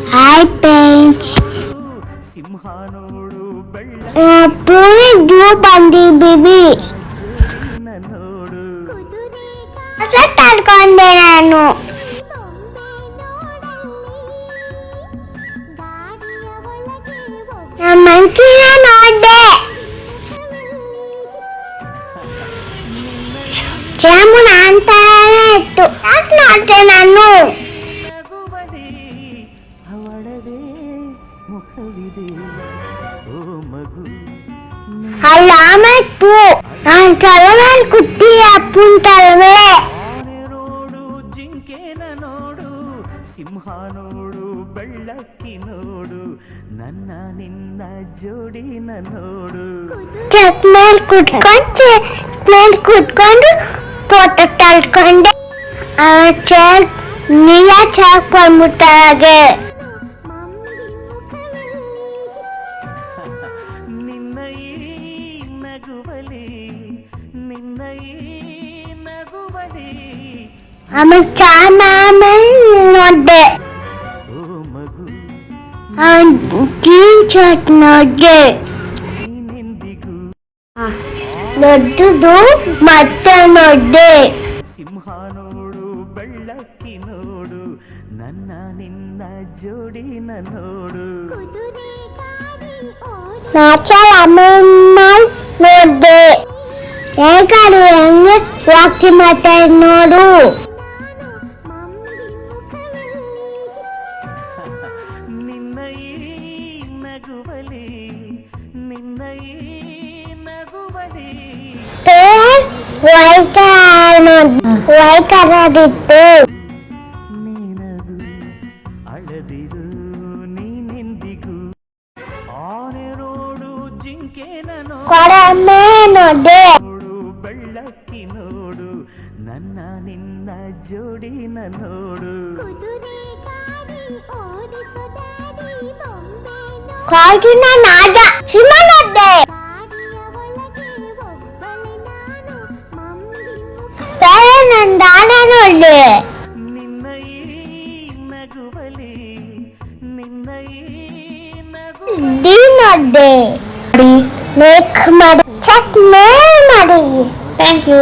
Hi, Paige. Puri bandi baby. ತಡ್ಕೊಂಡೆ ನಾನು ಮಂಕಿನ ನೋಡ್ದೆ ಜಾಮೂನ್ ಅಂತಾನೆ ಇತ್ತು ಯಾಕೆ ನೋಡ್ದೆ ನಾನು ಅಲ್ಲ ಮತ್ತು ನಾನು ತಲೆ ಮೇಲೆ ಕುತ್ತಿ ಅಪ್ಪನ ತಲೆ ಮೇಲೆ ಸಿಂಹ ನೋಡು ಬೆಳ್ಳಕ್ಕಿ ನೋಡು ನನ್ನ ನಿನ್ನ ಜೋಡಿನ ನೋಡು ಚೆಕ್ ಮೇಲೆ ಕುತ್ಕೊಂಡು ಫೋಟೋ ತಳ್ಕೊಂಡೆ ನೀಯ ಚಾಕ್ ಬಂದ್ಬಿಟ್ಟಾಗೆ ನಿನ್ನ ಈ ನಗುವಲಿ ನಿನ್ನ ಈ ನಗುವಲಿ ಆಮೇಲೆ ನೋಡ್ದೆ ಗ್ರೀನ್ ಶರ್ಟ್ ನೋಡ್ದೆ ದೊಡ್ಡದು ಮತ್ತೆ ನೋಡ್ದೆ ಸಿಂಹ ನೋಡು ಬೆಳ್ಳಕ್ಕಿ ನೋಡು ನನ್ನ ನಿನ್ನ ಜೋಡಿನ ನೋಡು ನ್ಯಾಚುರಲ್ ಅನಿಮಲ್ ನೋಡ್ದೆ ಹೇಗಾರು ಹೆಂಗೆ ವಾಕಿ ಮಾತಾಡಿ ನೋಡು ನಿನ್ನ ಈ ನಗುವಲಿ ನಿನ್ನ ಈ ನಗುವಲಿ ವೈಕರದಿತ್ತು ನೀನದು ಅಳದಿರು ನೀನೆಂದಿಗೂ ಆನೆ ನೋಡು ಜಿಂಕೆನ ಕೊಡಮೆ ನೋಡೆ ನೋಡು ಬೆಳ್ಳಕ್ಕಿ ನೋಡು ನನ್ನ ನಿನ್ನ ಜೋಡಿನ ನೋಡು ಕಾಡಿನ ನಾದ ಸಿಂಹ ನೋಡ್ದೆ ನಂದಾನ ನೋಡ್ದೆ ನಿನ್ನ ಈ ನಗುವಲಿ ನಿನ್ನ ಈ ನಗು ನೋಡ್ದೆ ಮೇಕ್ ಮಾಡಿ ಚೆಕ್ ಮಾಡಿ ಥ್ಯಾಂಕ್ ಯು